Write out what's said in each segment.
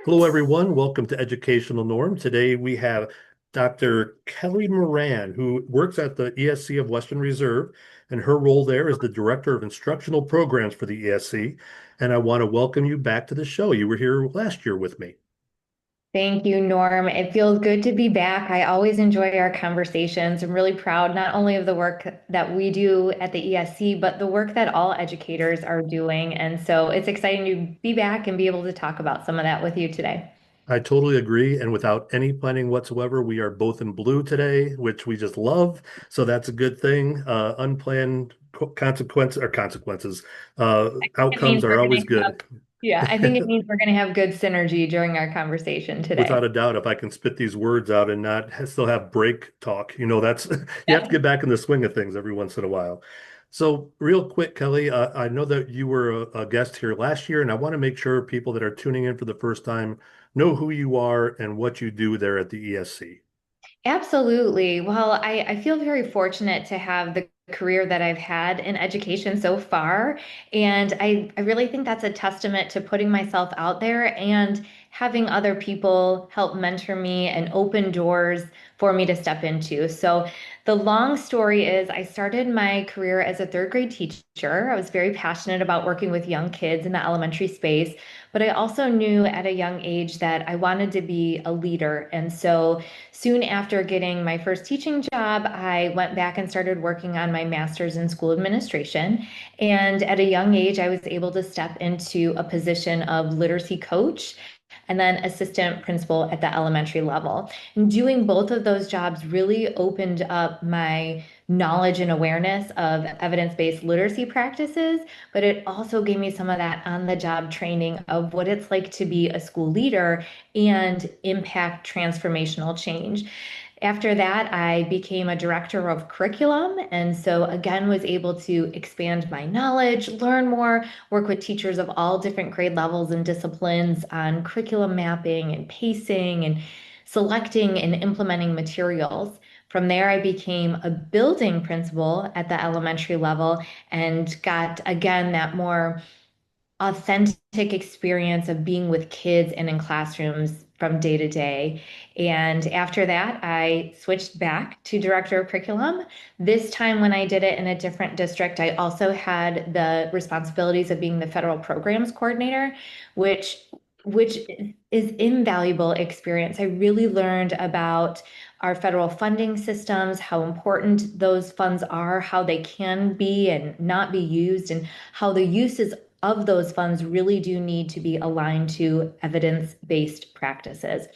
Hello, everyone. Welcome to Educational Norm. Today we have Dr. Kelly Moran, who works at the ESC of Western Reserve, and her role there is the Director of Instructional Programs for the ESC. And I want to welcome you back to the show. You were here last year with me. Thank you, Norm. It feels good to be back. I always enjoy our conversations. I'm really proud not only of the work that we do at the ESC, but the work that all educators are doing. And so it's exciting to be back and be able to talk about some of that with you today. I totally agree. And without any planning whatsoever, we are both in blue today, which we just love. So that's a good thing. Unplanned consequences, It outcomes means are we're going always to have, good. yeah, I think it means we're going to have good synergy during our conversation Without today. a doubt, if I can spit these words out and not still have break talk, that's you have to Yeah. get back in the swing of things every once in a while. So, real quick, Kelly, I know that you were a guest here last year, and I want to make sure people that are tuning in for the first time know who you are and what you do there at the ESC. Absolutely. Well, I feel very fortunate to have the career that I've had in education so far. And I really think that's a testament to putting myself out there and having other people help mentor me and open doors for me to step into. So the long story is I started my career as a third grade teacher. I was very passionate about working with young kids in the elementary space, but I also knew at a young age that I wanted to be a leader. And so soon after getting my first teaching job, I went back and started working on my master's in school administration. And at a young age, I was able to step into a position of literacy coach and then assistant principal at the elementary level. And doing both of those jobs really opened up my knowledge and awareness of evidence-based literacy practices, but it also gave me some of that on-the-job training of what it's like to be a school leader and impact transformational change. After that, I became a director of curriculum, and so again was able to expand my knowledge, learn more, work with teachers of all different grade levels and disciplines on curriculum mapping and pacing and selecting and implementing materials. From there, I became a building principal at the elementary level and got again that more authentic experience of being with kids and in classrooms from day to day. And after that, I switched back to director of curriculum. This time, when I did it in a different district, I also had the responsibilities of being the federal programs coordinator, which which is invaluable experience. I really learned about our federal funding systems, how important those funds are, how they can be and not be used, and how the uses of those funds really do need to be aligned to evidence-based practices.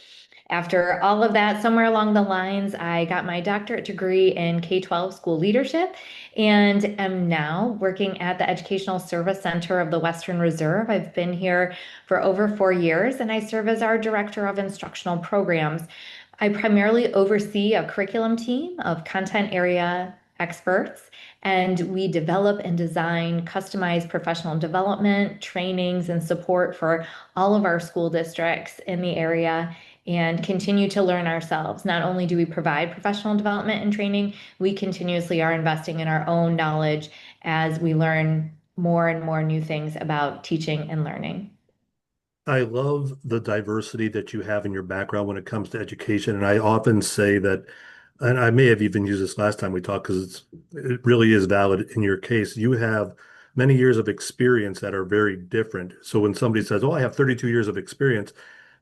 After all of that, somewhere along the lines, I got my doctorate degree in K-12 school leadership and am now working at the Educational Service Center of the Western Reserve. I've been here for over 4 years and I serve as our director of instructional programs. I primarily oversee a curriculum team of content area experts, and we develop and design customized professional development, trainings, and support for all of our school districts in the area and continue to learn ourselves. Not only do we provide professional development and training, we continuously are investing in our own knowledge as we learn more and more new things about teaching and learning. I love the diversity that you have in your background when it comes to education. And I often say that, and I may have even used this last time we talked because it really is valid in your case. You have many years of experience that are very different. So when somebody says, "Oh, I have 32 years of experience,"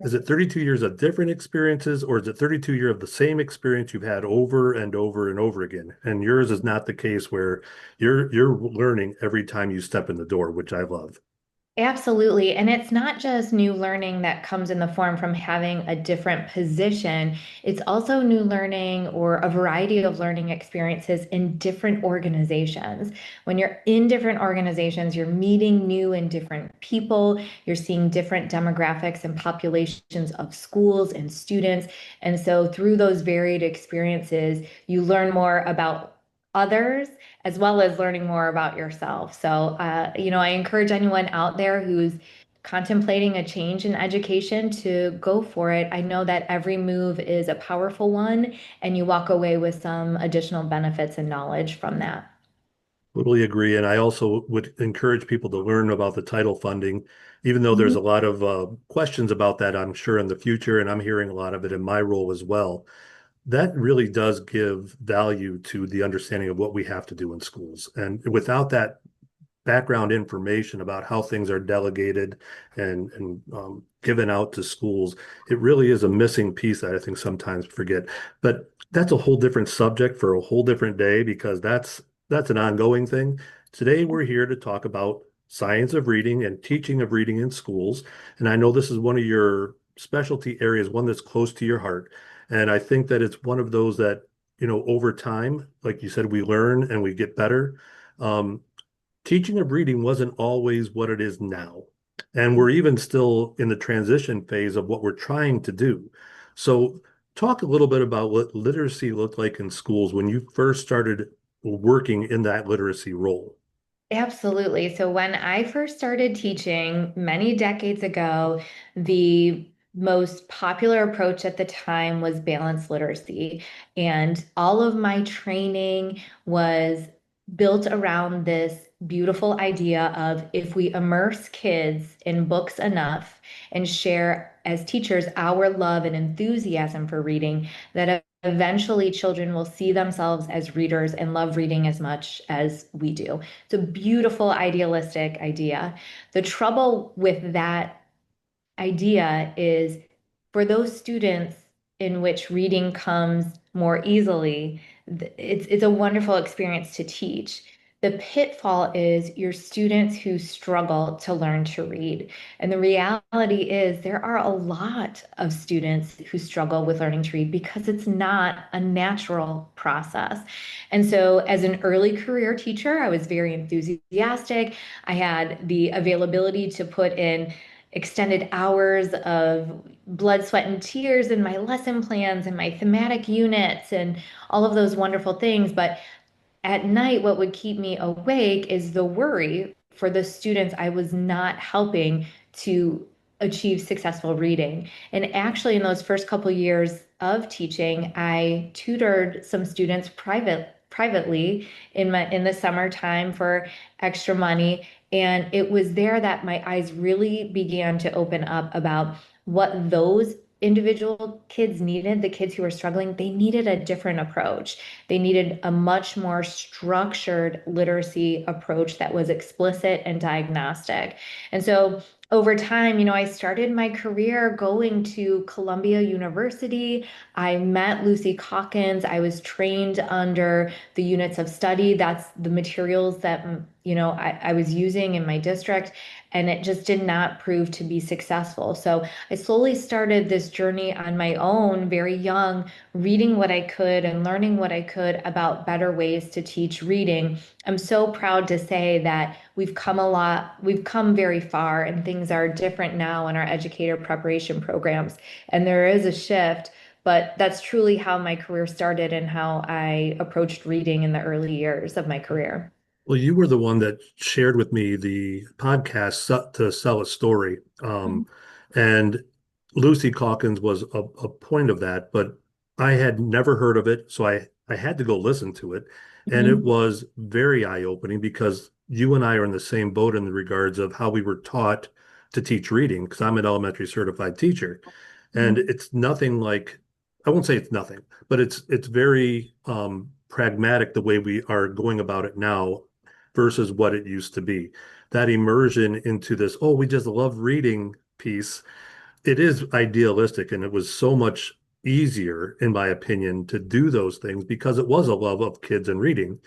is it 32 years of different experiences or is it 32 years of the same experience you've had over and over and over again? And yours is not the case where you're learning every time you step in the door, which I love. Absolutely. And it's not just new learning that comes in the form from having a different position. It's also new learning or a variety of learning experiences in different organizations. When you're in different organizations, you're meeting new and different people. You're seeing different demographics and populations of schools and students. And so through those varied experiences, you learn more about others as well as learning more about yourself. So, I encourage anyone out there who's contemplating a change in education to go for it. I know that every move is a powerful one, and you walk away with some additional benefits and knowledge from that. Totally agree. And I also would encourage people to learn about the title funding, even though there's Mhm. a lot of questions about that, I'm sure, in the future. And I'm hearing a lot of it in my role as well. That really does give value to the understanding of what we have to do in schools. And without that background information about how things are delegated and given out to schools, it really is a missing piece that I think sometimes forget. But that's a whole different subject for a whole different day because that's an ongoing thing. Today we're here to talk about science of reading and teaching of reading in schools. And I know this is one of your specialty areas, one that's close to your heart. And I think that it's one of those that, over time, like you said, we learn and we get better. Um, Teaching of reading wasn't always what it is now. And we're even still in the transition phase of what we're trying to do. So, talk a little bit about what literacy looked like in schools when you first started working in that literacy role. Absolutely. So when I first started teaching many decades ago, the most popular approach at the time was balanced literacy. And all of my training was built around this beautiful idea of if we immerse kids in books enough and share as teachers our love and enthusiasm for reading, that eventually children will see themselves as readers and love reading as much as we do. It's a beautiful, idealistic idea. The trouble with that idea is for those students in which reading comes more easily, it's a wonderful experience to teach. The pitfall is your students who struggle to learn to read. And the reality is there are a lot of students who struggle with learning to read because it's not a natural process. And so as an early career teacher, I was very enthusiastic. I had the availability to put in extended hours of blood, sweat, and tears in my lesson plans and my thematic units and all of those wonderful things. But at night, what would keep me awake is the worry for the students I was not helping to achieve successful reading. And actually, in those first couple years of teaching, I tutored some students privately in the summertime for extra money. And it was there that my eyes really began to open up about what those individual kids needed, the kids who were struggling, they needed a different approach. They needed a much more structured literacy approach that was explicit and diagnostic. And so over time, I started my career going to Columbia University. I met Lucy Calkins. I was trained under the units of study. That's the materials that, I was using in my district, and it just did not prove to be successful. So I slowly started this journey on my own, very young, reading what I could and learning what I could about better ways to teach reading. I'm so proud to say that we've come very far, and things are different now in our educator preparation programs. And there is a shift, but that's truly how my career started and how I approached reading in the early years of my career. Well, you were the one that shared with me the podcast to sell a story. And Lucy Calkins was a point of that, but I had never heard of it. So I had to go listen to it. And it Mhm. was very eye-opening because you and I are in the same boat in the regards of how we were taught to teach reading, because I'm an elementary certified teacher. And Mhm. it's nothing like, I won't say it's nothing, but it's very pragmatic the way we are going about it now versus what it used to be. That immersion into this, oh, we just love reading piece, it is idealistic. And it was so much easier, in my opinion, to do those things because it was a love of kids and reading,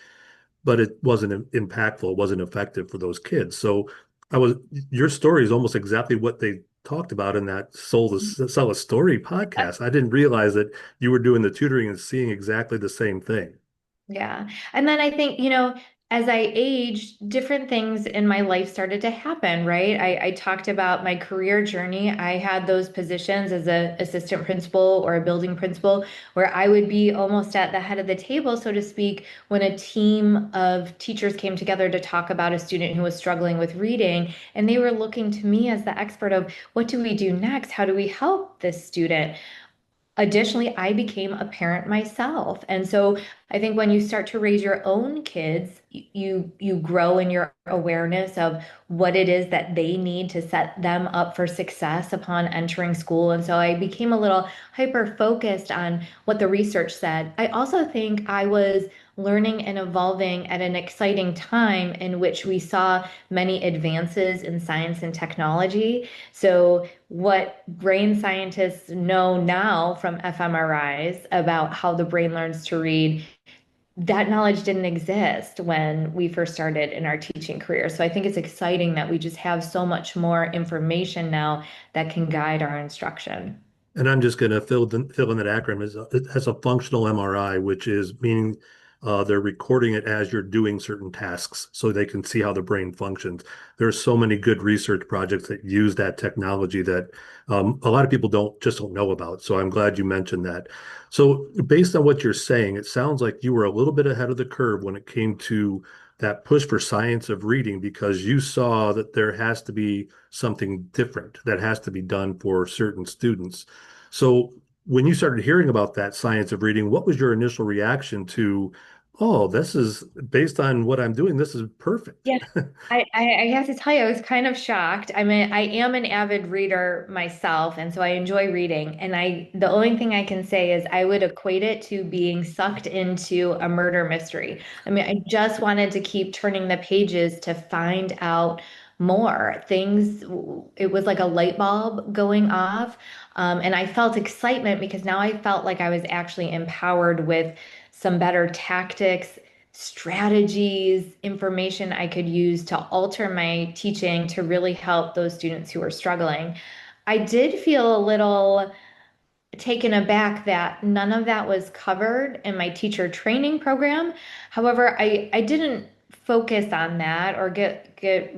but it wasn't impactful, it wasn't effective for those kids. So I was, your story is almost exactly what they talked about in that Soul to Sell a Story podcast. I didn't realize that you were doing the tutoring and seeing exactly the same thing. Yeah. And then I think, as I aged, different things in my life started to happen, right? I talked about my career journey. I had those positions as a assistant principal or a building principal where I would be almost at the head of the table, so to speak, when a team of teachers came together to talk about a student who was struggling with reading. And they were looking to me as the expert of what do we do next? How do we help this student? Additionally, I became a parent myself. And so I think when you start to raise your own kids, you grow in your awareness of what it is that they need to set them up for success upon entering school. And so I became a little hyper focused on what the research said. I also think I was learning and evolving at an exciting time in which we saw many advances in science and technology. So, what brain scientists know now from fMRIs about how the brain learns to read, that knowledge didn't exist when we first started in our teaching career. So, I think it's exciting that we just have so much more information now that can guide our instruction. And I'm just going to fill in that acronym. It has a functional MRI, which is meaning they're recording it as you're doing certain tasks so they can see how the brain functions. There are so many good research projects that use that technology that a lot of people don't know about. So I'm glad you mentioned that. So based on what you're saying, it sounds like you were a little bit ahead of the curve when it came to that push for science of reading because you saw that there has to be something different that has to be done for certain students. So when you started hearing about that science of reading, what was your initial reaction to, oh, this is based on what I'm doing, this is perfect. Yeah, I have to tell you, I was kind of shocked. I mean, I am an avid reader myself, and so I enjoy reading. And the only thing I can say is I would equate it to being sucked into a murder mystery. I mean, I just wanted to keep turning the pages to find out more things. It was like a light bulb going off. And I felt excitement because now I felt like I was actually empowered with some better tactics, strategies, information I could use to alter my teaching to really help those students who are struggling. I did feel a little taken aback that none of that was covered in my teacher training program. However, I didn't focus on that or get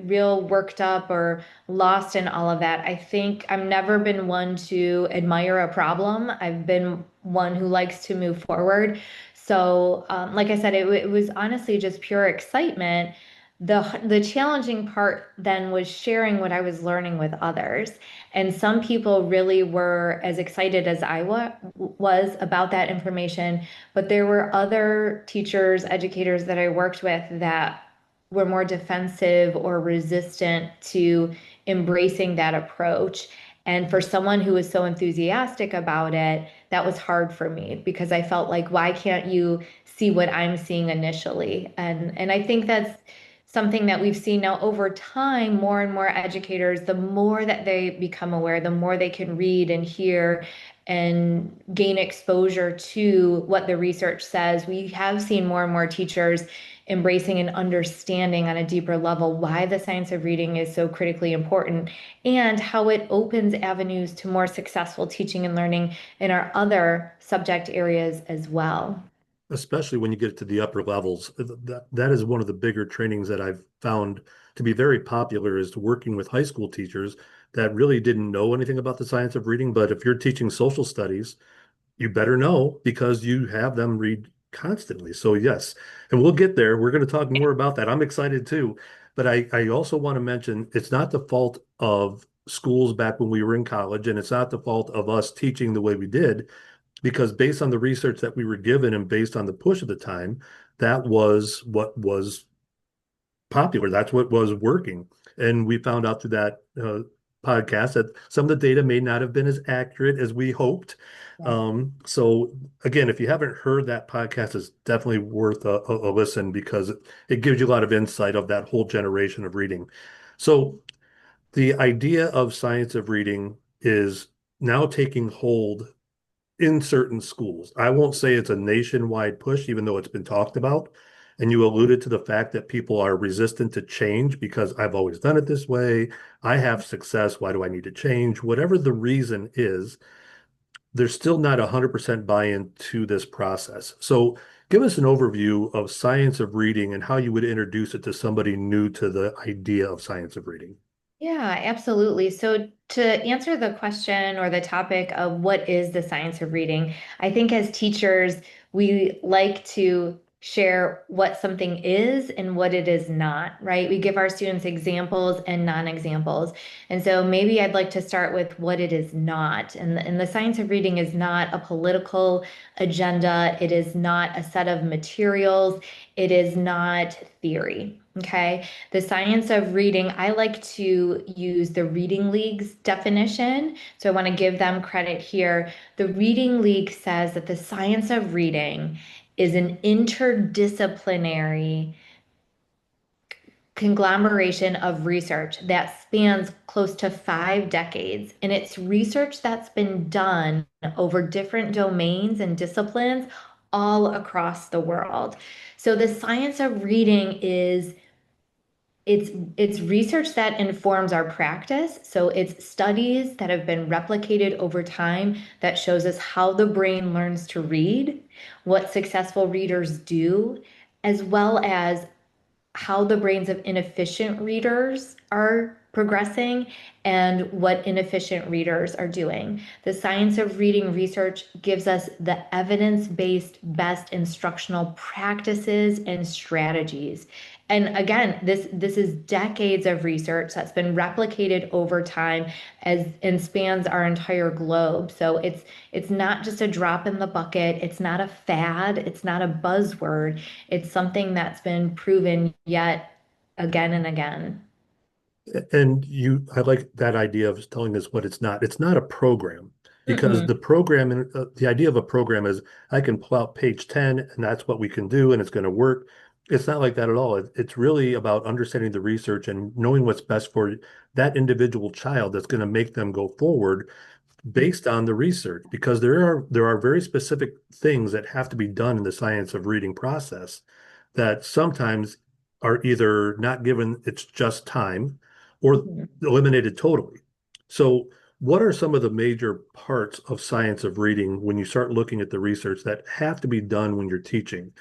real worked up or lost in all of that. I think I've never been one to admire a problem. I've been one who likes to move forward. So, like I said, it was honestly just pure excitement. The challenging part then was sharing what I was learning with others. And some people really were as excited as was about that information, but there were other teachers, educators that I worked with that were more defensive or resistant to embracing that approach. And for someone who was so enthusiastic about it, that was hard for me because I felt like, why can't you see what I'm seeing initially? And I think that's something that we've seen now over time, more and more educators, the more that they become aware, the more they can read and hear and gain exposure to what the research says. We have seen more and more teachers embracing and understanding on a deeper level why the science of reading is so critically important and how it opens avenues to more successful teaching and learning in our other subject areas as well. Especially when you get to the upper levels. That is one of the bigger trainings that I've found to be very popular is working with high school teachers that really didn't know anything about the science of reading. But if you're teaching social studies, you better know because you have them read constantly. So yes, and we'll get there. We're going to talk more about that. I'm excited too. But I also want to mention it's not the fault of schools back when we were in college, and it's not the fault of us teaching the way we did because based on the research that we were given and based on the push at the time, that was what was popular. That's what was working. And we found out through that podcast that some of the data may not have been as accurate as we hoped. So again, if you haven't heard that podcast, it's definitely worth a listen because it gives you a lot of insight of that whole generation of reading. So the idea of science of reading is now taking hold in certain schools. I won't say it's a nationwide push, even though it's been talked about. And you alluded to the fact that people are resistant to change because I've always done it this way. I have success. Why do I need to change? Whatever the reason is, there's still not 100% buy-in to this process. So give us an overview of science of reading and how you would introduce it to somebody new to the idea of science of reading. Yeah, absolutely. So, to answer the question or the topic of what is the science of reading, I think as teachers, we like to share what something is and what it is not, right? We give our students examples and non-examples. And so maybe I'd like to start with what it is not. And the science of reading is not a political agenda. It is not a set of materials. It is not theory. Okay. The science of reading, I like to use the Reading League's definition. So I want to give them credit here. The Reading League says that the science of reading is an interdisciplinary conglomeration of research that spans close to 5 decades. And it's research that's been done over different domains and disciplines all across the world. So the science of reading is it's research that informs our practice. So it's studies that have been replicated over time that shows us how the brain learns to read, what successful readers do, as well as how the brains of inefficient readers are progressing and what inefficient readers are doing. The science of reading research gives us the evidence-based best instructional practices and strategies. And again, this is decades of research that's been replicated over time as and spans our entire globe. So it's not just a drop in the bucket, it's not a fad, it's not a buzzword. It's something that's been proven yet again and again. And I like that idea of telling us what it's not. It's not a program because Mm-mm. the program and the idea of a program is I can pull out page 10 and that's what we can do and it's going to work. It's not like that at all. It's really about understanding the research and knowing what's best for that individual child that's going to make them go forward based on the research because there are very specific things that have to be done in the science of reading process that sometimes are either not given its just time or Mhm. eliminated totally. So what are some of the major parts of science of reading when you start looking at the research that have to be done when you're teaching?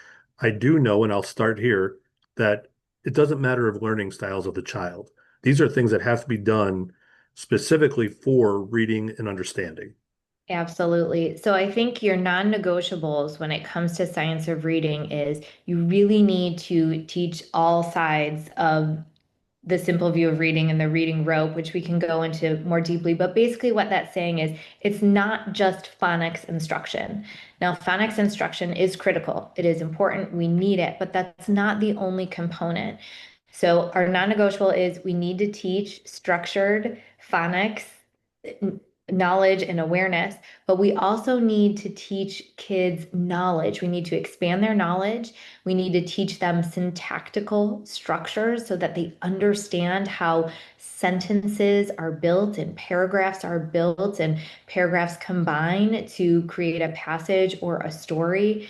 I do know, and I'll start here, that it doesn't matter of learning styles of the child. These are things that have to be done specifically for reading and understanding. Absolutely. So I think your non-negotiables when it comes to science of reading is you really need to teach all sides of the simple view of reading and the reading rope, which we can go into more deeply. But basically, what that's saying is it's not just phonics instruction. Now, phonics instruction is critical, it is important, we need it, but that's not the only component. So, our non negotiable is we need to teach structured phonics knowledge and awareness, but we also need to teach kids knowledge. We need to expand their knowledge. We need to teach them syntactical structures so that they understand how sentences are built and paragraphs are built and paragraphs combine to create a passage or a story.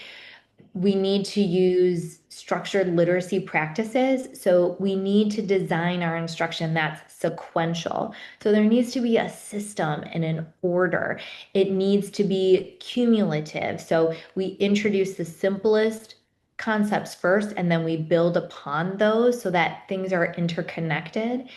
We need to use structured literacy practices. So we need to design our instruction that's sequential. So there needs to be a system and an order. It needs to be cumulative. So we introduce the simplest concepts first, and then we build upon those so that things are interconnected.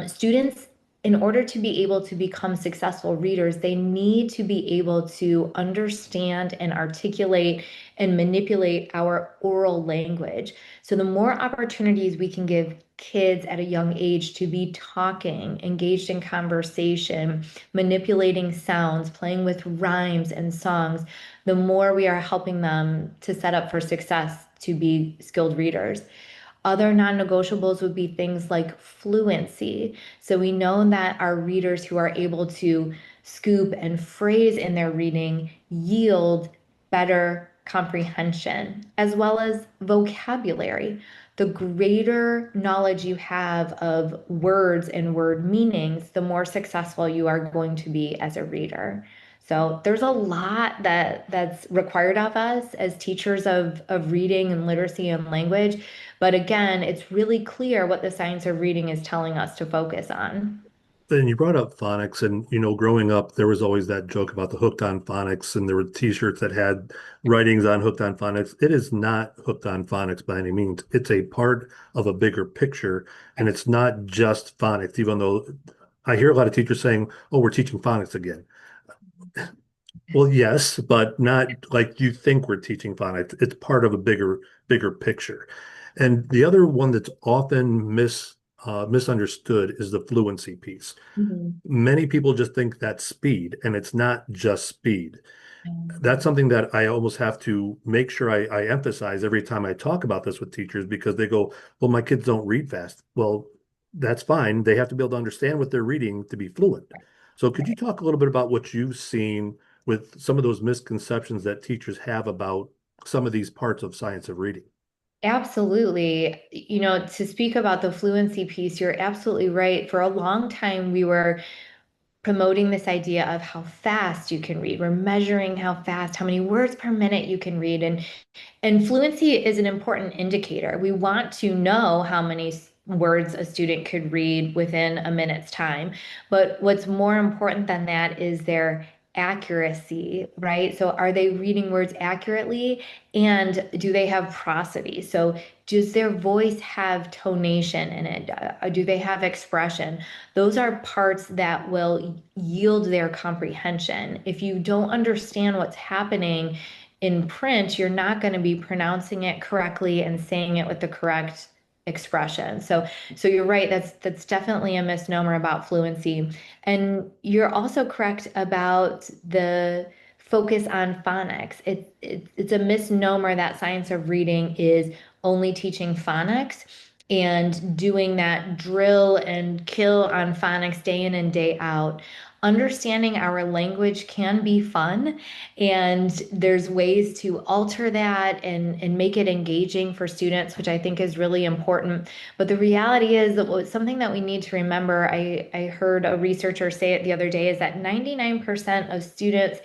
Students, in order to be able to become successful readers, they need to be able to understand and articulate and manipulate our oral language. So, the more opportunities we can give kids at a young age to be talking, engaged in conversation, manipulating sounds, playing with rhymes and songs, the more we are helping them to set up for success to be skilled readers. Other non-negotiables would be things like fluency. So we know that our readers who are able to scoop and phrase in their reading yield better comprehension, as well as vocabulary. The greater knowledge you have of words and word meanings, the more successful you are going to be as a reader. So there's a lot that's required of us as teachers of reading and literacy and language. But again, it's really clear what the science of reading is telling us to focus on. And you brought up phonics, and growing up, there was always that joke about the hooked on phonics, and there were T-shirts that had writings on hooked on phonics. It is not hooked on phonics by any means. It's a part of a bigger picture, and it's not just phonics. Even though I hear a lot of teachers saying, "Oh, we're teaching phonics again." Well, yes, but not like you think we're teaching phonics. It's part of a bigger picture. And the other one that's often misunderstood is the fluency piece. Mhm. Many people just think that's speed, and it's not just speed. That's something that I almost have to make sure I emphasize every time I talk about this with teachers because they go, well, my kids don't read fast. Well, that's fine. They have to be able to understand what they're reading to be fluent. So could you talk a little bit about what you've seen with some of those misconceptions that teachers have about some of these parts of science of reading? Absolutely. To speak about the fluency piece, you're absolutely right. For a long time, we were promoting this idea of how fast you can read. We're measuring how fast, how many words per minute you can read. And fluency is an important indicator. We want to know how many words a student could read within a minute's time. But what's more important than that is their accuracy, right? So are they reading words accurately? And do they have prosody? So does their voice have tonation in it? Do they have expression? Those are parts that will yield their comprehension. If you don't understand what's happening in print, you're not going to be pronouncing it correctly and saying it with the correct expression. So you're right. That's definitely a misnomer about fluency. And you're also correct about the focus on phonics. It's a misnomer that science of reading is only teaching phonics and doing that drill and kill on phonics day in and day out. Understanding our language can be fun, and there's ways to alter that and make it engaging for students, which I think is really important. But the reality is that something that we need to remember, I heard a researcher say it the other day, is that 99% of students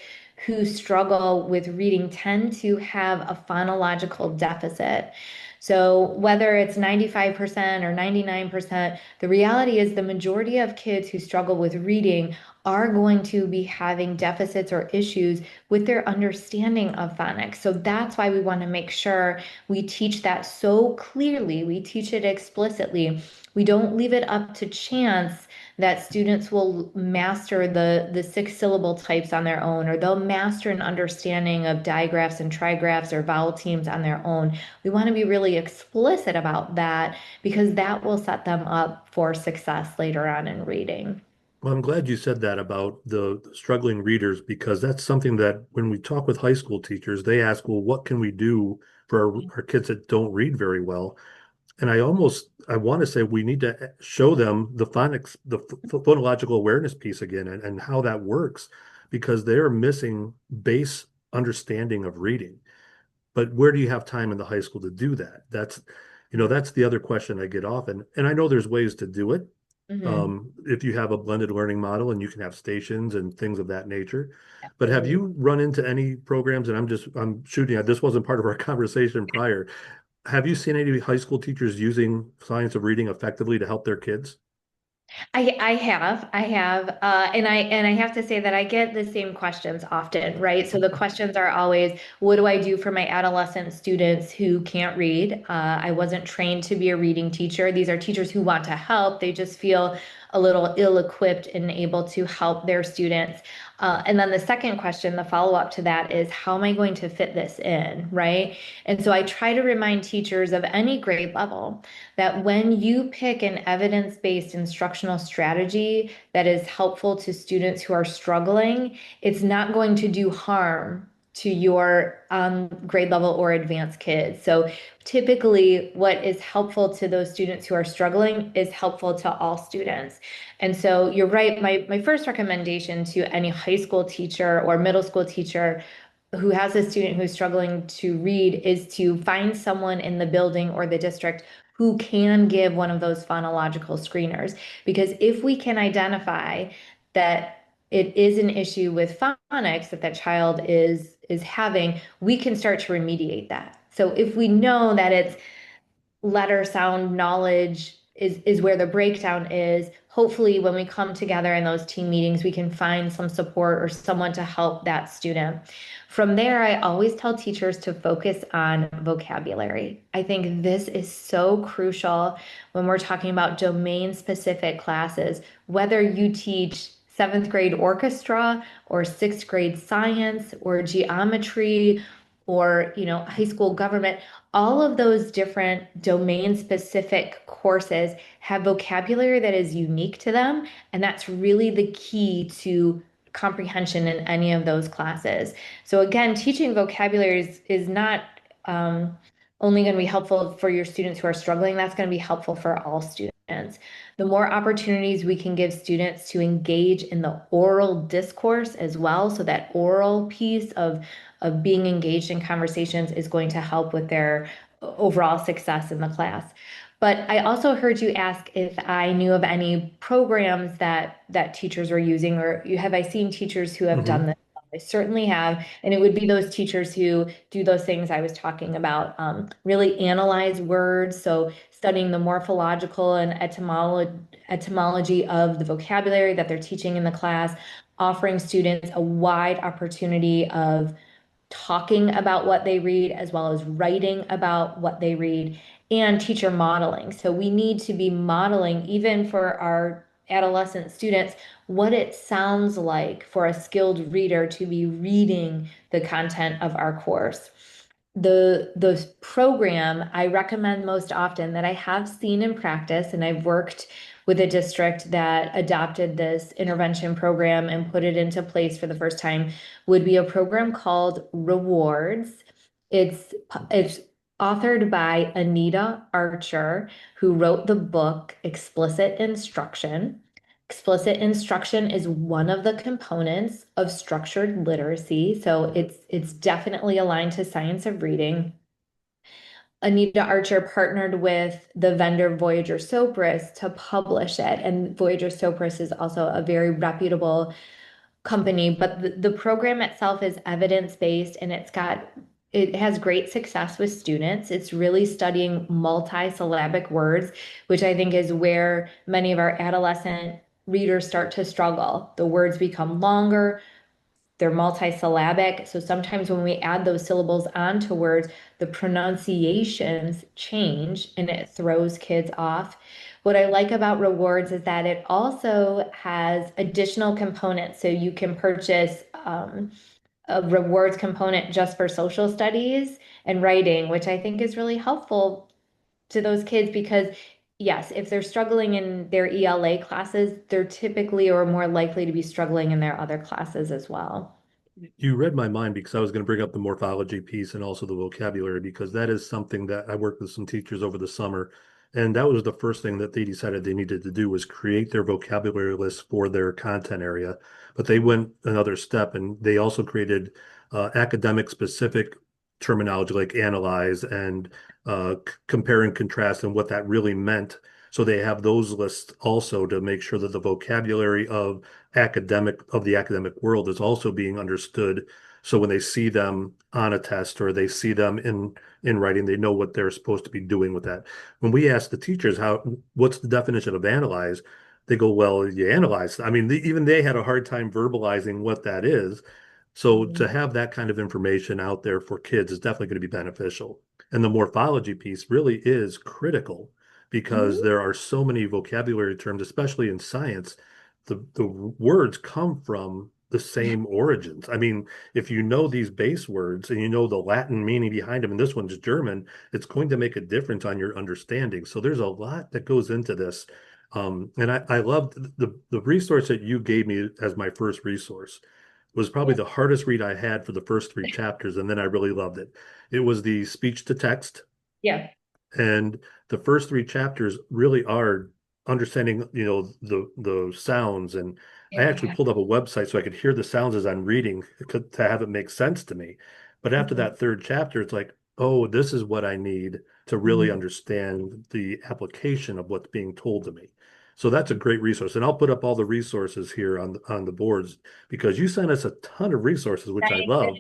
who struggle with reading tend to have a phonological deficit. So whether it's 95% or 99%, the reality is the majority of kids who struggle with reading are going to be having deficits or issues with their understanding of phonics. So that's why we want to make sure we teach that so clearly. We teach it explicitly. We don't leave it up to chance that students will master the six syllable types on their own, or they'll master an understanding of digraphs and trigraphs or vowel teams on their own. We want to be really explicit about that because that will set them up for success later on in reading. Well, I'm glad you said that about the struggling readers because that's something that when we talk with high school teachers, they ask, well, what can we do for our kids that don't read very well? And I want to say we need to show them the phonics, the phonological awareness piece again and how that works because they're missing base understanding of reading. But where do you have time in the high school to do that? That's the other question I get often. And I know there's ways to do it. Mhm. If you have a blended learning model and you can have stations and things of that nature. But have Absolutely. you run into any programs? And I'm shooting. This wasn't part of our conversation prior. Have you seen any high school teachers using science of reading effectively to help their kids? I have to say that I get the same questions often, right? So the questions are always, what do I do for my adolescent students who can't read? I wasn't trained to be a reading teacher. These are teachers who want to help. They just feel a little ill-equipped and able to help their students. And then the second question, the follow-up to that is, how am I going to fit this in, right? And so I try to remind teachers of any grade level that when you pick an evidence-based instructional strategy that is helpful to students who are struggling, it's not going to do harm to your grade level or advanced kids. So typically, what is helpful to those students who are struggling is helpful to all students. And so you're right. My first recommendation to any high school teacher or middle school teacher who has a student who's struggling to read is to find someone in the building or the district who can give one of those phonological screeners. Because if we can identify that it is an issue with phonics that that child is having, we can start to remediate that. So if we know that it's letter sound knowledge is where the breakdown is. Hopefully, when we come together in those team meetings, we can find some support or someone to help that student. From there, I always tell teachers to focus on vocabulary. I think this is so crucial when we're talking about domain specific classes, whether you teach seventh grade orchestra or sixth grade science or geometry or, high school government. All of those different domain specific courses have vocabulary that is unique to them. And that's really the key to comprehension in any of those classes. So again, teaching vocabulary is not um, only going to be helpful for your students who are struggling, that's going to be helpful for all students. The more opportunities we can give students to engage in the oral discourse as well, so that oral piece of being engaged in conversations is going to help with their overall success in the class. But I also heard you ask if I knew of any programs that teachers are using, or have I seen teachers who have done Hmm. this? I certainly have, and it would be those teachers who do those things I was talking about, really analyze words, so studying the morphological and etymology of the vocabulary that they're teaching in the class, offering students a wide opportunity of talking about what they read as well as writing about what they read, and teacher modeling. So we need to be modeling, even for our adolescent students, what it sounds like for a skilled reader to be reading the content of our course. The program I recommend most often that I have seen in practice, and I've worked with a district that adopted this intervention program and put it into place for the first time, would be a program called Rewards. It's authored by Anita Archer, who wrote the book Explicit Instruction. Explicit instruction is one of the components of structured literacy, so it's definitely aligned to science of reading. Anita Archer partnered with the vendor Voyager Sopris to publish it, and Voyager Sopris is also a very reputable company, but the program itself is evidence-based and it has great success with students. It's really studying multi-syllabic words, which I think is where many of our adolescent readers start to struggle. The words become longer, they're multisyllabic. So sometimes when we add those syllables onto words, the pronunciations change and it throws kids off. What I like about Rewards is that it also has additional components. So you can purchase a rewards component just for social studies and writing, which I think is really helpful to those kids because, yes, if they're struggling in their ELA classes, they're typically or more likely to be struggling in their other classes as well. You read my mind because I was going to bring up the morphology piece and also the vocabulary because that is something that I worked with some teachers over the summer. And that was the first thing that they decided they needed to do was create their vocabulary list for their content area. But they went another step and they also created academic specific terminology like analyze and compare and contrast and what that really meant. So they have those lists also to make sure that the vocabulary of the academic world is also being understood. So when they see them on a test or they see them in writing, they know what they're supposed to be doing with that. When we ask the teachers what's the definition of analyze, they go, well, you analyze. I mean, even they had a hard time verbalizing what that is. So to Mhm. have that kind of information out there for kids is definitely going to be beneficial. And the morphology piece really is critical because Mhm. there are so many vocabulary terms, especially in science. The words come from the same origins. I mean, if you know these base words and you know the Latin meaning behind them, and this one's German, it's going to make a difference on your understanding. So there's a lot that goes into this. And I loved the resource that you gave me as my first resource was probably Yeah. the hardest read I had for the first three chapters, and then I really loved it. It was the speech to text, Yeah. and the first three chapters really are understanding, the sounds. And I actually Yeah. pulled up a website so I could hear the sounds as I'm reading to have it make sense to me. But after Mhm. that third chapter, it's like, oh, this is what I need to really Mhm. understand the application of what's being told to me. So that's a great resource. And I'll put up all the resources here on the boards because you sent us a ton of resources, which I love.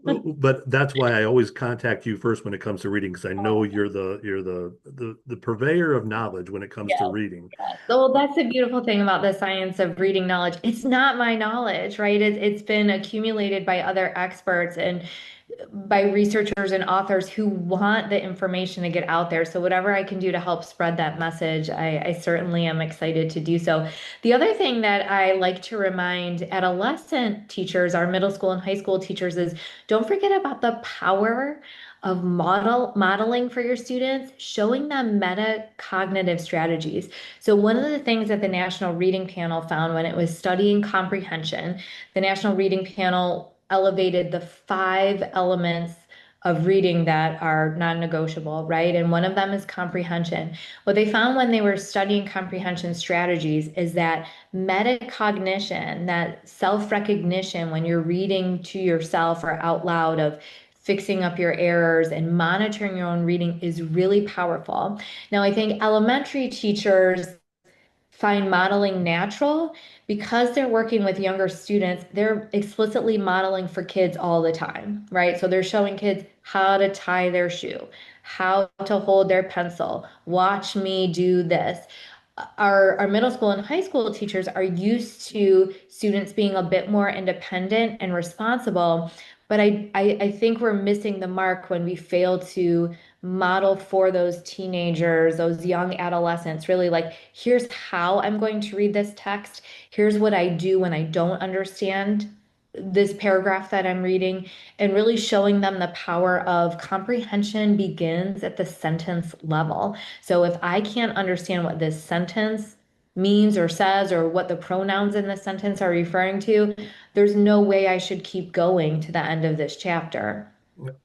But that's why I always contact you first when it comes to reading, because I know you're the purveyor of knowledge when it comes to Yes, reading. yes. Well, that's the beautiful thing about the science of reading knowledge. It's not my knowledge, right? It's been accumulated by other experts. And by researchers and authors who want the information to get out there. So whatever I can do to help spread that message, I certainly am excited to do so. The other thing that I like to remind adolescent teachers, our middle school and high school teachers, is don't forget about the power of modeling for your students, showing them metacognitive strategies. So one of the things that the National Reading Panel found when it was studying comprehension, the National Reading Panel elevated the 5 elements of reading that are non-negotiable, right? And one of them is comprehension. What they found when they were studying comprehension strategies is that metacognition, that self-recognition when you're reading to yourself or out loud of fixing up your errors and monitoring your own reading is really powerful. Now, I think elementary teachers find modeling natural because they're working with younger students. They're explicitly modeling for kids all the time, right? So they're showing kids how to tie their shoe, how to hold their pencil. Watch me do this. Our middle school and high school teachers are used to students being a bit more independent and responsible, but I think we're missing the mark when we fail to model for those teenagers, those young adolescents, really like, here's how I'm going to read this text. Here's what I do when I don't understand this paragraph that I'm reading, and really showing them the power of comprehension begins at the sentence level. So if I can't understand what this sentence means or says, or what the pronouns in the sentence are referring to, there's no way I should keep going to the end of this chapter.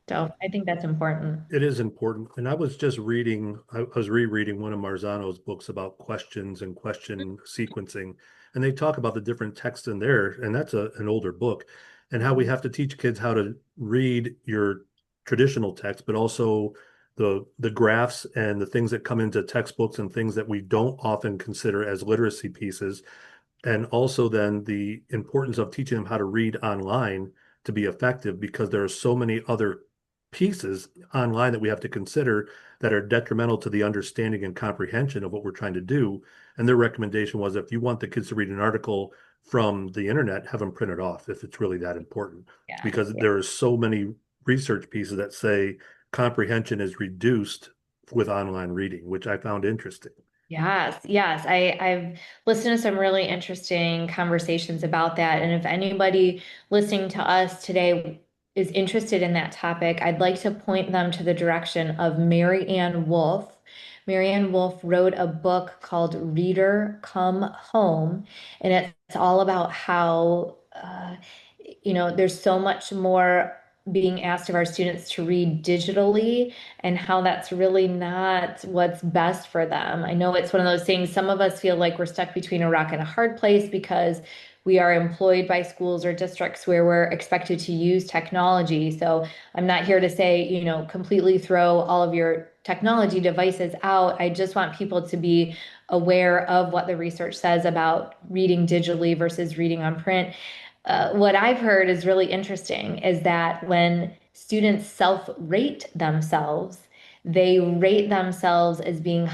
So I think that's important. It is important. And I was just reading, I was rereading one of Marzano's books about questions and question sequencing. And they talk about the different texts in there. And that's an older book, and how we have to teach kids how to read your traditional text, but also the graphs and the things that come into textbooks and things that we don't often consider as literacy pieces. And also then the importance of teaching them how to read online to be effective, because there are so many other pieces online that we have to consider that are detrimental to the understanding and comprehension of what we're trying to do. And their recommendation was, if you want the kids to read an article from the internet, have them print it off if it's really that important, Yeah. because there are so many research pieces that say comprehension is reduced with online reading, which I found interesting. Yes, yes. I've listened to some really interesting conversations about that. And if anybody listening to us today is interested in that topic, I'd like to point them to the direction of Mary Ann Wolfe. Mary Ann Wolfe wrote a book called Reader Come Home, and it's all about how there's so much more being asked of our students to read digitally, and how that's really not what's best for them. I know it's one of those things, some of us feel like we're stuck between a rock and a hard place because we are employed by schools or districts where we're expected to use technology. So I'm not here to say, completely throw all of your technology devices out. I just want people to be aware of what the research says about reading digitally versus reading on print. What I've heard is really interesting is that when students self-rate themselves, they rate themselves as being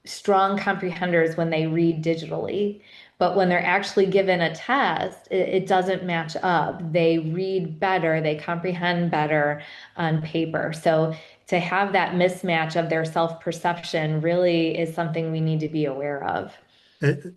strong comprehenders when they read digitally. But when they're actually given a test, it doesn't match up. They read better, they comprehend better on paper. So to have that mismatch of their self-perception really is something we need to be aware of. And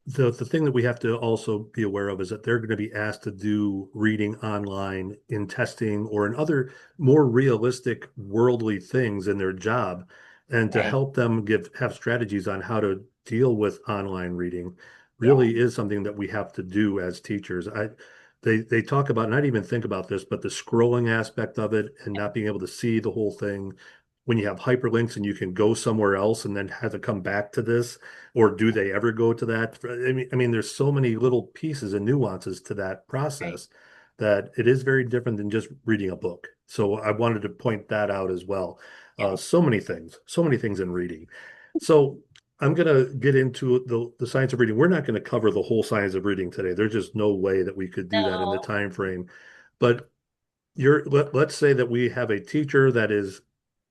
the thing that we have to also be aware of is that they're going to be asked to do reading online in testing or in other more realistic worldly things in their job. And to Right. help them have strategies on how to deal with online reading Yeah. really is something that we have to do as teachers. They talk about, and I didn't even think about this, but the scrolling aspect of it and not being able to see the whole thing. When you have hyperlinks and you can go somewhere else and then have to come back to this, or do they ever go to that? I mean, there's so many little pieces and nuances to that Right. process that it is very different than just reading a book. So I wanted to point that out as well. Yeah. So many things in reading. So I'm going to get into the science of reading. We're not going to cover the whole science of reading today. There's just no way that we could do that in the No. time frame. But let's say that we have a teacher that is,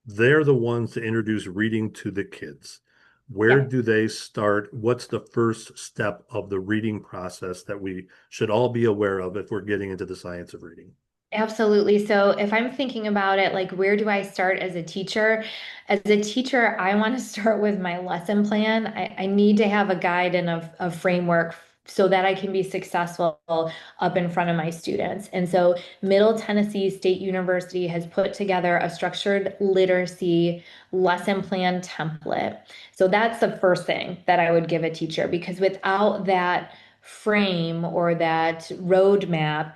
they're the ones to introduce reading to the kids. Where Yeah. do they start? What's the first step of the reading process that we should all be aware of if we're getting into the science of reading? Absolutely. So if I'm thinking about it, like where do I start as a teacher? As a teacher, I want to start with my lesson plan. I need to have a guide and a framework so that I can be successful up in front of my students. And so Middle Tennessee State University has put together a structured literacy lesson plan template. So that's the first thing that I would give a teacher because without that frame or that roadmap,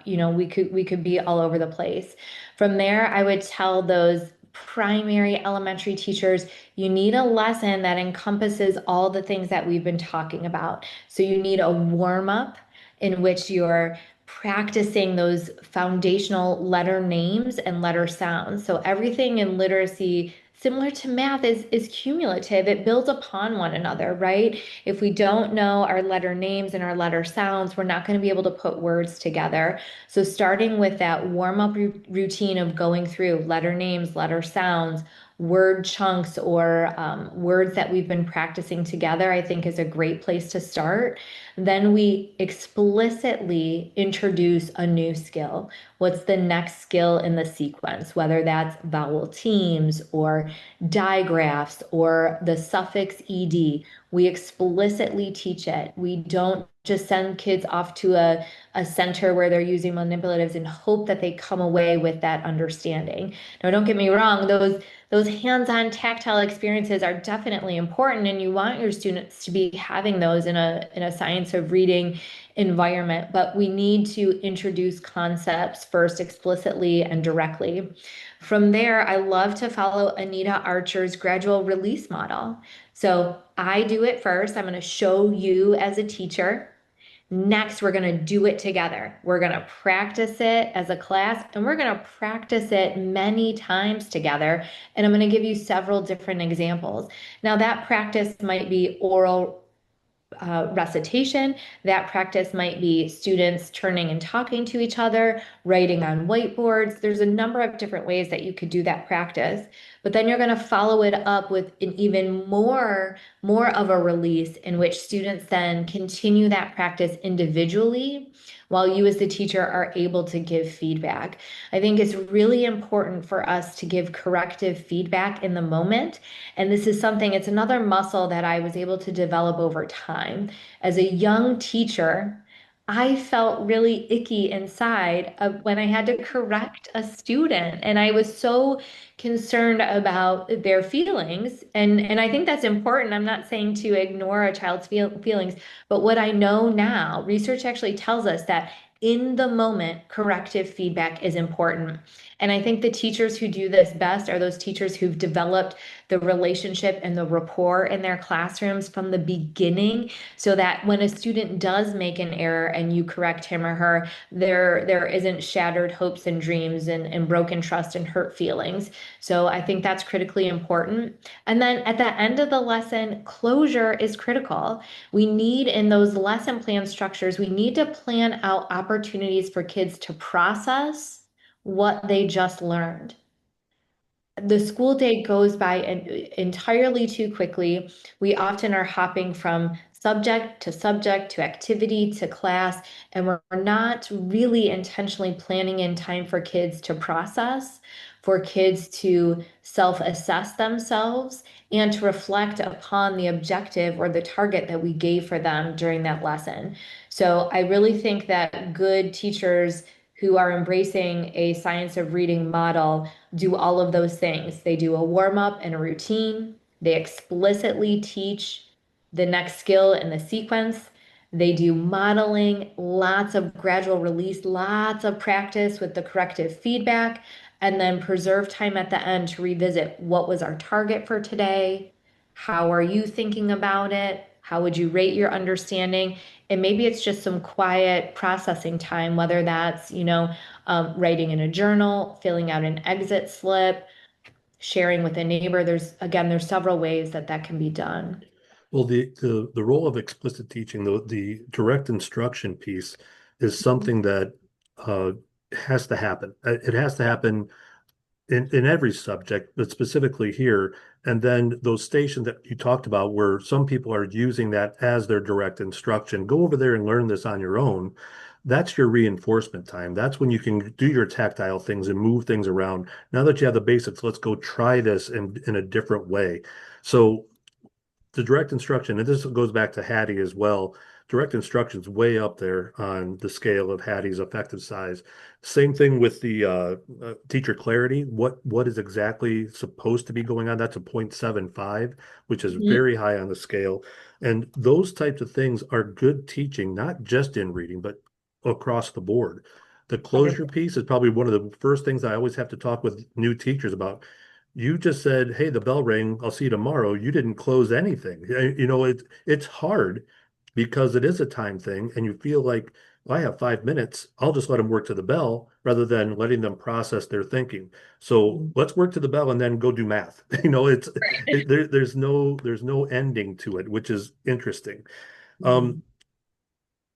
we could be all over the place. From there, I would tell those primary elementary teachers, you need a lesson that encompasses all the things that we've been talking about. So you need a warm up in which you're practicing those foundational letter names and letter sounds. So everything in literacy, similar to math, is cumulative. It builds upon one another, right? If we don't know our letter names and our letter sounds, we're not going to be able to put words together. So starting with that warm-up routine of going through letter names, letter sounds, word chunks, or words that we've been practicing together, I think is a great place to start. Then we explicitly introduce a new skill. What's the next skill in the sequence, whether that's vowel teams or digraphs or the suffix ed. We explicitly teach it. We don't just send kids off to a center where they're using manipulatives and hope that they come away with that understanding. Now, don't get me wrong, those hands-on tactile experiences are definitely important, and you want your students to be having those in a science of reading environment, but we need to introduce concepts first explicitly and directly. From there, I love to follow Anita Archer's gradual release model. So I do it first. I'm going to show you as a teacher. Next, we're going to do it together. We're going to practice it as a class and we're going to practice it many times together. And I'm going to give you several different examples. Now, that practice might be oral recitation. That practice might be students turning and talking to each other, writing on whiteboards. There's a number of different ways that you could do that practice. But then you're going to follow it up with an even more of a release in which students then continue that practice individually while you as the teacher are able to give feedback. I think it's really important for us to give corrective feedback in the moment. And this is something, it's another muscle that I was able to develop over time. As a young teacher, I felt really icky inside when I had to correct a student, and I was so concerned about their feelings. And I think that's important. I'm not saying to ignore a child's feelings, but what I know now, research actually tells us that in the moment, corrective feedback is important. And I think the teachers who do this best are those teachers who've developed the relationship and the rapport in their classrooms from the beginning so that when a student does make an error and you correct him or her, there isn't shattered hopes and dreams and broken trust and hurt feelings. So I think that's critically important. And then at the end of the lesson, closure is critical. We need in those lesson plan structures, we need to plan out opportunities for kids to process what they just learned. The school day goes by entirely too quickly. We often are hopping from subject to activity to class, and we're not really intentionally planning in time for kids to process, for kids to self-assess themselves, and to reflect upon the objective or the target that we gave for them during that lesson. So I really think that good teachers who are embracing a science of reading model do all of those things. They do a warm up and a routine. They explicitly teach the next skill in the sequence. They do modeling, lots of gradual release, lots of practice with the corrective feedback, and then preserve time at the end to revisit what was our target for today? How are you thinking about it? How would you rate your understanding? And maybe it's just some quiet processing time, whether that's, writing in a journal, filling out an exit slip, sharing with a neighbor. There's several ways that that can be done. Well, the role of explicit teaching, the direct instruction piece, is something that uh, has to happen. It has to happen in every subject, but specifically here. And then those stations that you talked about, where some people are using that as their direct instruction, go over there and learn this on your own. that's your reinforcement time. That's when you can do your tactile things and move things around. Now that you have the basics, let's go try this in a different way. So the direct instruction, and this goes back to Hattie as well. Direct instruction's way up there on the scale of Hattie's effective size. Same thing with the teacher clarity. What is exactly supposed to be going on? That's a 0.75, which is Mhm. very high on the scale. And those types of things are good teaching, not just in reading, but across the board. The closure 100%. piece is probably one of the first things I always have to talk with new teachers about. You just said, "Hey, the bell rang. I'll see you tomorrow." You didn't close anything. It's hard because it is a time thing, and you feel like, well, I have 5 minutes. I'll just let them work to the bell rather than letting them process their thinking. So let's work to the bell and then go do math. There's no ending to it, which is interesting. Mhm. Um,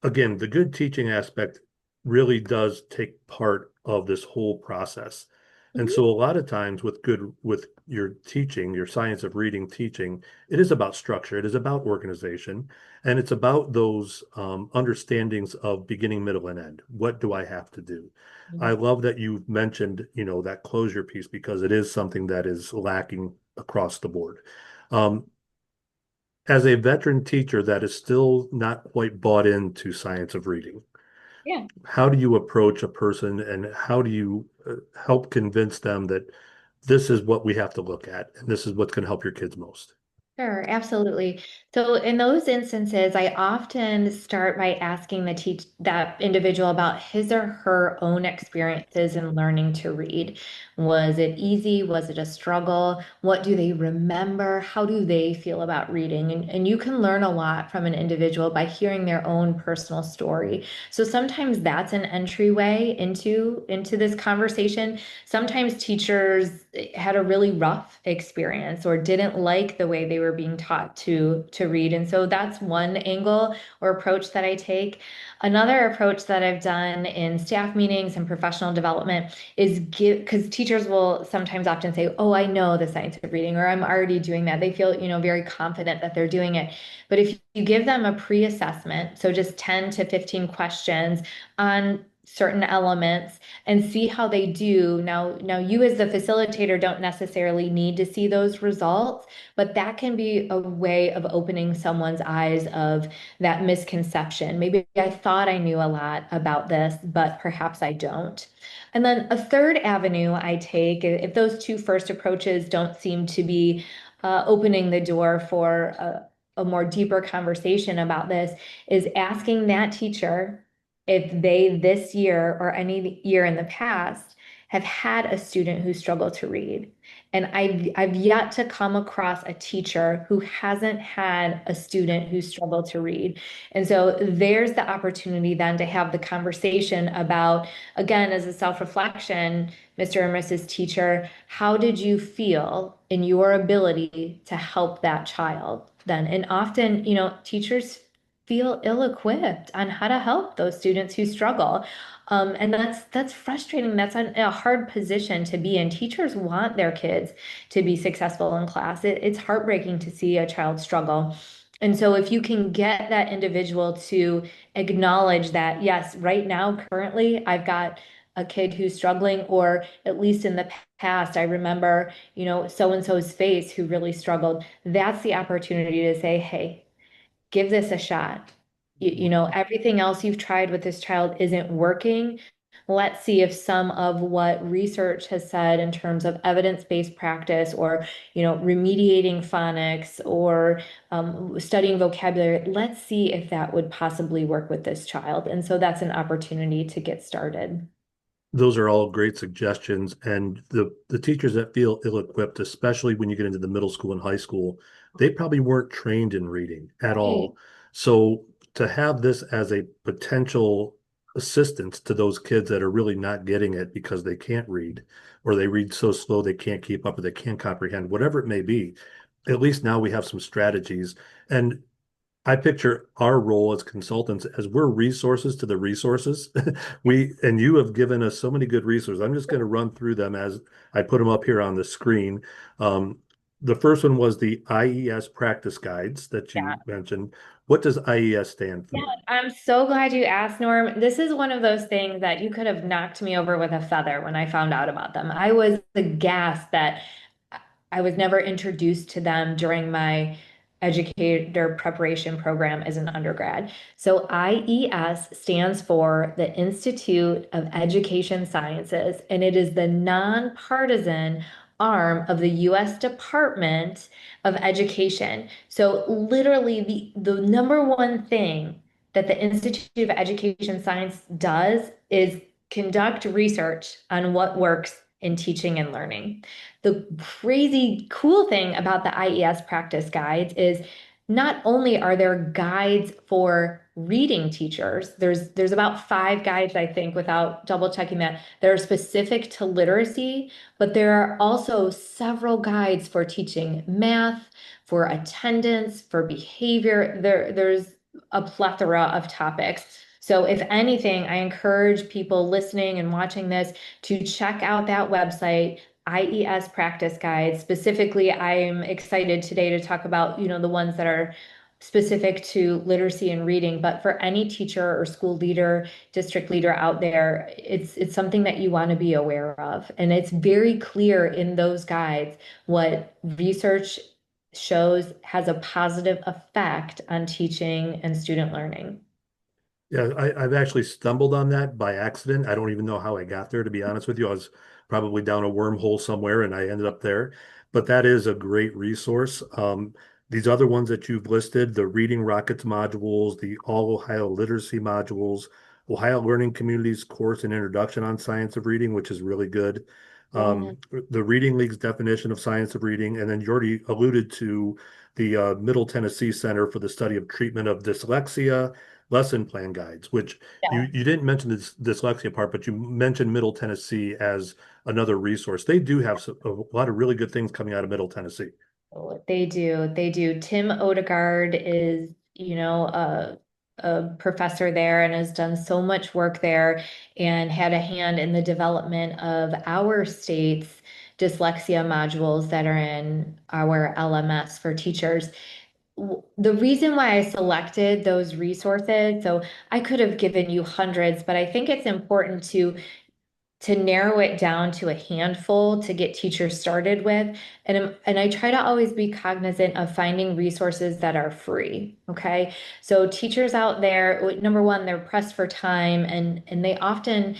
Again, the good teaching aspect really does take part of this whole process. And Mhm. so a lot of times with your teaching, your science of reading teaching, it is about structure, it is about organization, and it's about those understandings of beginning, middle, and end. What do I have to do? I Mhm. love that you mentioned, that closure piece because it is something that is lacking across the board. Um, as a veteran teacher that is still not quite bought into science of reading, Yeah. how do you approach a person and how do you help convince them that this is what we have to look at and this is what's going to help your kids most? Sure, absolutely. So in those instances, I often start by asking that individual about his or her own experiences in learning to read. Was it easy? Was it a struggle? What do they remember? How do they feel about reading? And you can learn a lot from an individual by hearing their own personal story. So sometimes that's an entryway into this conversation. Sometimes teachers had a really rough experience or didn't like the way they were being taught to read. And so that's one angle or approach that I take. Another approach that I've done in staff meetings and professional development is give because teachers will sometimes often say, "Oh, I know the science of reading," or "I'm already doing that." They feel, very confident that they're doing it. But if you give them a pre-assessment, so just 10 to 15 questions on certain elements and see how they do. Now you as the facilitator don't necessarily need to see those results, but that can be a way of opening someone's eyes of that misconception. Maybe I thought I knew a lot about this, but perhaps I don't. And then a third avenue I take, if those two first approaches don't seem to be opening the door for a more deeper conversation about this, is asking that teacher if they this year or any year in the past have had a student who struggled to read. And I've yet to come across a teacher who hasn't had a student who struggled to read. And so there's the opportunity then to have the conversation about, again, as a self-reflection, Mr. and Mrs. Teacher, how did you feel in your ability to help that child then? And often, teachers feel ill-equipped on how to help those students who struggle. And that's frustrating. That's a hard position to be in. Teachers want their kids to be successful in class. It's heartbreaking to see a child struggle. And so if you can get that individual to acknowledge that, yes, right now, currently, I've got a kid who's struggling, or at least in the past, I remember, so and so's face who really struggled. That's the opportunity to say, hey, give this a shot. Everything else you've tried with this child isn't working. Let's see if some of what research has said in terms of evidence-based practice or, remediating phonics or studying vocabulary, let's see if that would possibly work with this child. And so that's an opportunity to get started. Those are all great suggestions. And the teachers that feel ill-equipped, especially when you get into the middle school and high school, they probably weren't trained in reading at Right. all. So to have this as a potential assistance to those kids that are really not getting it because they can't read, or they read so slow they can't keep up, or they can't comprehend, whatever it may be, at least now we have some strategies. And I picture our role as consultants as we're resources to the resources. And you have given us so many good resources. I'm just going to run through them as I put them up here on the screen. Um, the first one was the IES practice guides that you mentioned. What does IES stand Yeah, for? I'm so glad you asked, Norm. This is one of those things that you could have knocked me over with a feather when I found out about them. I was aghast that I was never introduced to them during my educator preparation program as an undergrad. So IES stands for the Institute of Education Sciences, and it is the nonpartisan arm of the U.S. Department of Education. So literally the number one thing that the Institute of Education Science does is conduct research on what works in teaching and learning. The crazy cool thing about the IES practice guides is not only are there guides for reading teachers, there's about 5 guides, I think, without double checking that are specific to literacy, but there are also several guides for teaching math, for attendance, for behavior. There's a plethora of topics. So, if anything, I encourage people listening and watching this to check out that website, IES practice guides. Specifically, I'm excited today to talk about, the ones that are specific to literacy and reading, but for any teacher or school leader, district leader out there, it's something that you want to be aware of. And it's very clear in those guides what research shows has a positive effect on teaching and student learning. Yeah, I've actually stumbled on that by accident. I don't even know how I got there, to be honest with you. I was probably down a wormhole somewhere and I ended up there. But that is a great resource. These other ones that you've listed, the Reading Rockets modules, the All Ohio Literacy modules, Ohio Learning Communities course and introduction on science of reading, which is really good. Yeah. The Reading League's definition of science of reading, and then you already alluded to the Middle Tennessee Center for the Study of Treatment of Dyslexia lesson plan guides, which you didn't mention this dyslexia part, but you mentioned Middle Tennessee as another resource. They do have a lot of really good things coming out of Middle Tennessee. Oh, they do. They do. Tim Odegaard is, a professor there and has done so much work there and had a hand in the development of our state's dyslexia modules that are in our LMS for teachers. The reason why I selected those resources, so I could have given you hundreds, but I think it's important to narrow it down to a handful to get teachers started with. And I try to always be cognizant of finding resources that are free. Okay. So teachers out there, number one, they're pressed for time and they often,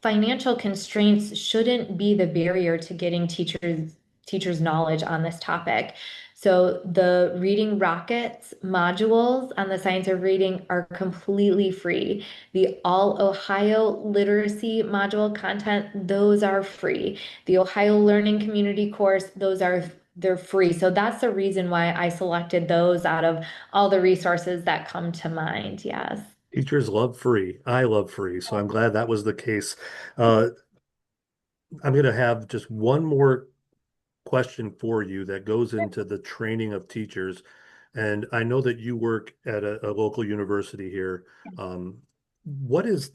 financial constraints shouldn't be the barrier to getting teachers knowledge on this topic. So the Reading Rockets modules on the science of reading are completely free. The All Ohio Literacy module content, those are free. The Ohio Learning Community course, they're free. So that's the reason why I selected those out of all the resources that come to mind. Yes. Teachers love free. I love free. So I'm glad that was the case. Uh, I'm going to have just one more question for you that goes into the training of teachers. And I know that you work at a local university here. Um, what is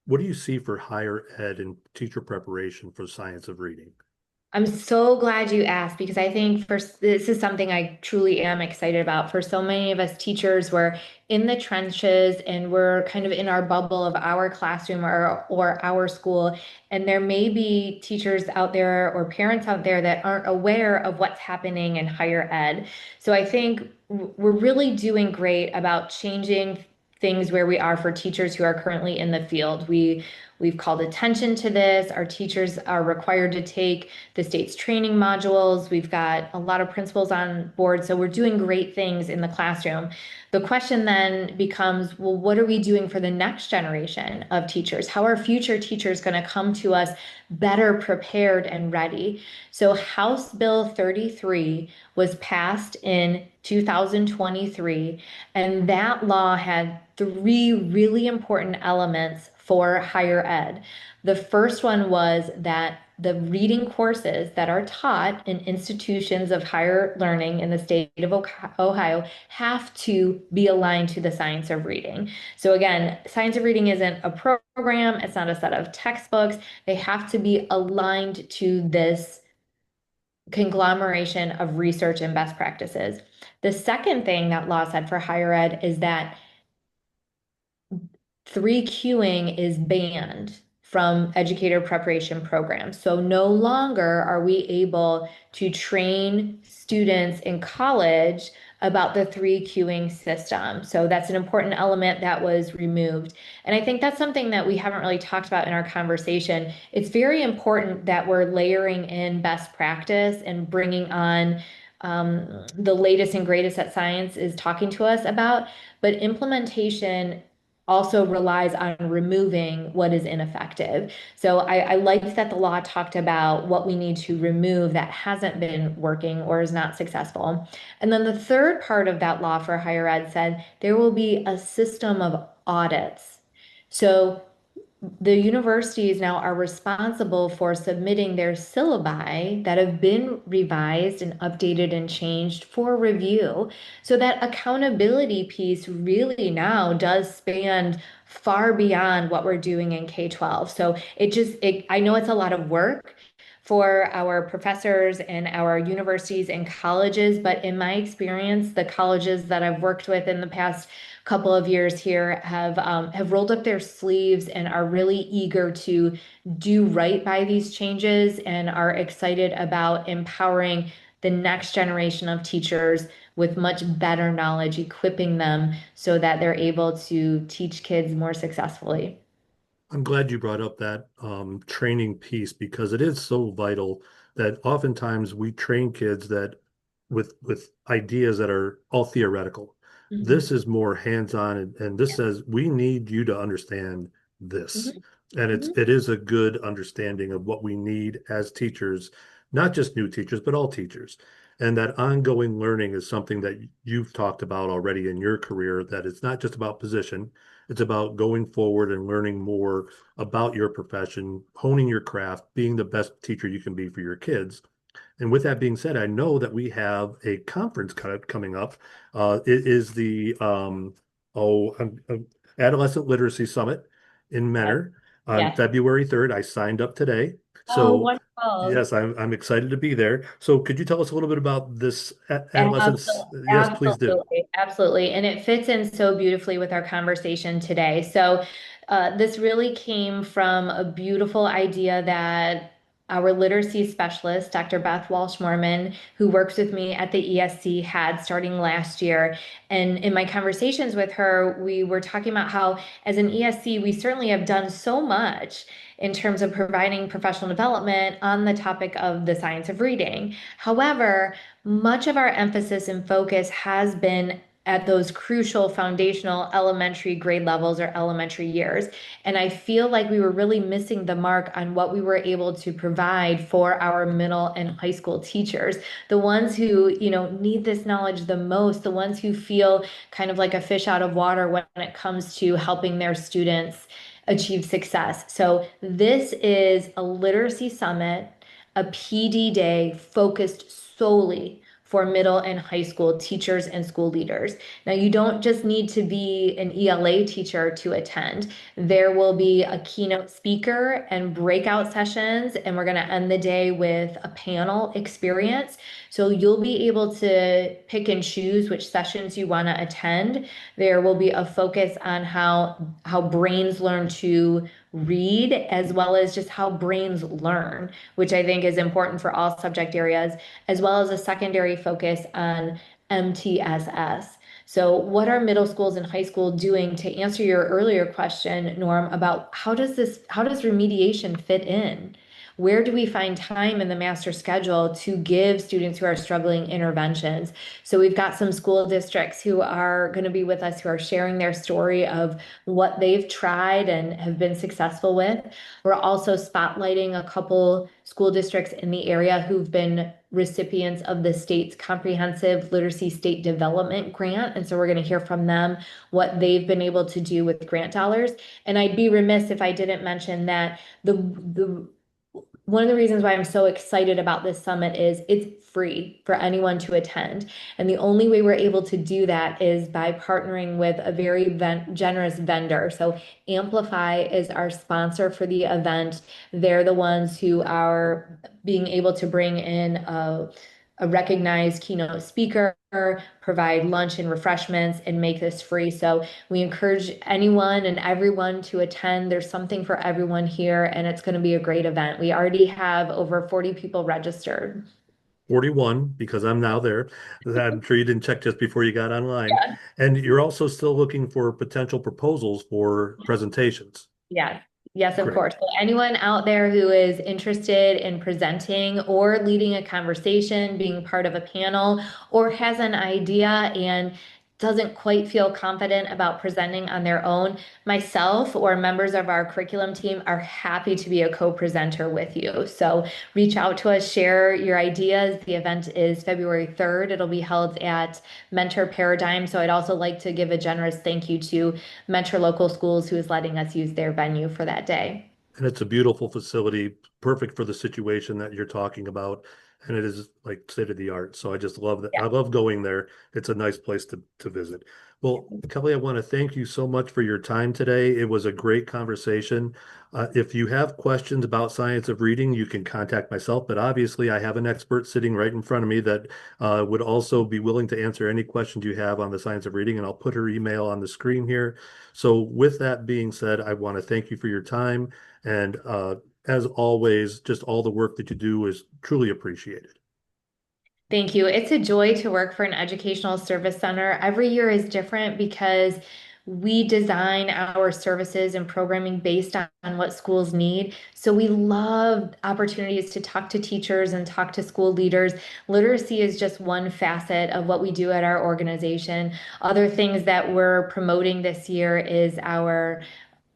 what do you see for higher ed and teacher preparation for science of reading? I'm so glad you asked because I think this is something I truly am excited about. For so many of us teachers, we're in the trenches and we're kind of in our bubble of our classroom or our school. And there may be teachers out there or parents out there that aren't aware of what's happening in higher ed. So I think we're really doing great about changing things where we are for teachers who are currently in the field. We've called attention to this. Our teachers are required to take the state's training modules. We've got a lot of principals on board. So we're doing great things in the classroom. The question then becomes, well, what are we doing for the next generation of teachers? How are future teachers going to come to us better prepared and ready? So House Bill 33 was passed in 2023, and that law had 3 really important elements for higher ed. The first one was that the reading courses that are taught in institutions of higher learning in the state of Ohio have to be aligned to the science of reading. So again, science of reading isn't a program, it's not a set of textbooks. They have to be aligned to this conglomeration of research and best practices. The second thing that law said for higher ed is that 3Qing is banned from educator preparation programs. So no longer are we able to train students in college about the 3Qing system. So that's an important element that was removed. And I think that's something that we haven't really talked about in our conversation. It's very important that we're layering in best practice and bringing on the latest and greatest that science is talking to us about, but implementation also relies on removing what is ineffective. So I liked that the law talked about what we need to remove that hasn't been working or is not successful. And then the third part of that law for higher ed said there will be a system of audits. So the universities now are responsible for submitting their syllabi that have been revised and updated and changed for review. So that accountability piece really now does span far beyond what we're doing in K-12. So I know it's a lot of work for our professors and our universities and colleges, but in my experience, the colleges that I've worked with in the past couple of years here have rolled up their sleeves and are really eager to do right by these changes and are excited about empowering the next generation of teachers with much better knowledge, equipping them so that they're able to teach kids more successfully. I'm glad you brought up that training piece because it is so vital that oftentimes we train kids that with ideas that are all theoretical. This Mhm. is more hands-on, and this says we need you to understand this. Mhm. And Mhm. it is a good understanding of what we need as teachers, not just new teachers, but all teachers. And that ongoing learning is something that you've talked about already in your career, that it's not just about position, it's about going forward and learning more about your profession, honing your craft, being the best teacher you can be for your kids. And with that being said, I know that we have a conference coming up. It is the Adolescent Literacy Summit in Yes. Mentor on Yes. February 3rd. I signed up today. Oh, So wonderful. yes, I'm excited to be there. So could you tell us a little bit about this adolescence? Absolutely, Yes, please do. absolutely, absolutely. And it fits in so beautifully with our conversation today. So, this really came from a beautiful idea that our literacy specialist, Dr. Beth Walsh-Morman, who works with me at the ESC, had starting last year. And in my conversations with her, we were talking about how, as an ESC, we certainly have done so much in terms of providing professional development on the topic of the science of reading. However, much of our emphasis and focus has been at those crucial foundational elementary grade levels or elementary years. And I feel like we were really missing the mark on what we were able to provide for our middle and high school teachers, the ones who, need this knowledge the most, the ones who feel kind of like a fish out of water when it comes to helping their students achieve success. So this is a literacy summit, a PD day focused solely for middle and high school teachers and school leaders. Now, you don't just need to be an ELA teacher to attend. There will be a keynote speaker and breakout sessions, and we're going to end the day with a panel experience. So you'll be able to pick and choose which sessions you want to attend. There will be a focus on how brains learn to read as well as just how brains learn, which I think is important for all subject areas, as well as a secondary focus on MTSS. So, what are middle schools and high school doing to answer your earlier question, Norm, about how does remediation fit in? Where do we find time in the master schedule to give students who are struggling interventions? So we've got some school districts who are going to be with us who are sharing their story of what they've tried and have been successful with. We're also spotlighting a couple school districts in the area who've been recipients of the state's comprehensive literacy state development grant. And so we're going to hear from them what they've been able to do with grant dollars. And I'd be remiss if I didn't mention that the one of the reasons why I'm so excited about this summit is it's free for anyone to attend. And the only way we're able to do that is by partnering with a very generous vendor. So Amplify is our sponsor for the event. They're the ones who are being able to bring in a recognized keynote speaker, provide lunch and refreshments, and make this free. So we encourage anyone and everyone to attend. There's something for everyone here, and it's going to be a great event. We already have over 40 people registered. 41, because I'm now there. I'm sure you didn't check just before you got online. Yeah. And you're also still looking for potential proposals for presentations. Yes. Yes, of Great. course. So anyone out there who is interested in presenting or leading a conversation, being part of a panel, or has an idea and doesn't quite feel confident about presenting on their own, myself or members of our curriculum team are happy to be a co-presenter with you. So reach out to us, share your ideas. The event is February 3rd. It'll be held at Mentor Paradigm. So I'd also like to give a generous thank you to Mentor Local Schools, who is letting us use their venue for that day. And it's a beautiful facility, perfect for the situation that you're talking about. And it is like state of the art. So I just love that. I Yeah. love going there. It's a nice place to visit. Well, Kelly, I want to thank you so much for your time today. It was a great conversation. If you have questions about science of reading, you can contact myself. But obviously, I have an expert sitting right in front of me that would also be willing to answer any questions you have on the science of reading. And I'll put her email on the screen here. So, with that being said, I want to thank you for your time. And as always, just all the work that you do is truly appreciated. Thank you. It's a joy to work for an educational service center. Every year is different because we design our services and programming based on what schools need. So we love opportunities to talk to teachers and talk to school leaders. Literacy is just one facet of what we do at our organization. Other things that we're promoting this year is our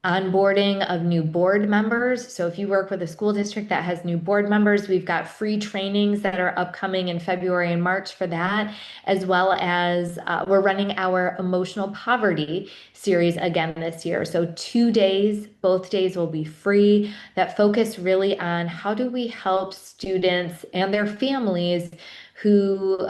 onboarding of new board members. So if you work with a school district that has new board members, we've got free trainings that are upcoming in February and March for that, as well as we're running our emotional poverty series again this year. So 2 days, both days will be free, that focus really on how do we help students and their families who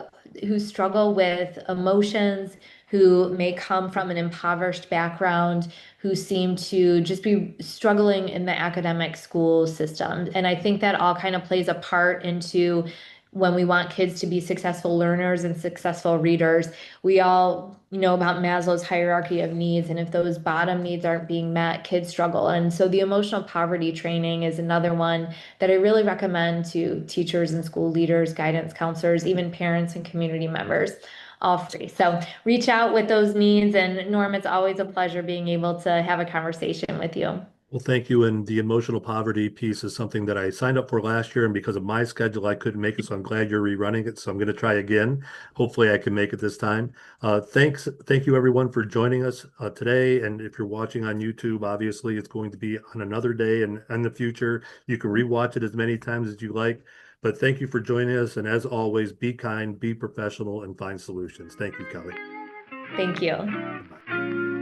struggle with emotions, who may come from an impoverished background, who seem to just be struggling in the academic school system. And I think that all kind of plays a part into when we want kids to be successful learners and successful readers. We all know about Maslow's hierarchy of needs, and if those bottom needs aren't being met, kids struggle. And so the emotional poverty training is another one that I really recommend to teachers and school leaders, guidance counselors, even parents and community members, all free. So reach out with those needs. And Norm, it's always a pleasure being able to have a conversation with you. Well, thank you. And the emotional poverty piece is something that I signed up for last year, and because of my schedule, I couldn't make it. So I'm glad you're rerunning it. So I'm going to try again. Hopefully, I can make it this time. Thank you everyone for joining us today. And if you're watching on YouTube, obviously it's going to be on another day and in the future. You can rewatch it as many times as you like. But thank you for joining us. And as always, be kind, be professional, and find solutions. Thank you, Kelly. Thank you. Bye.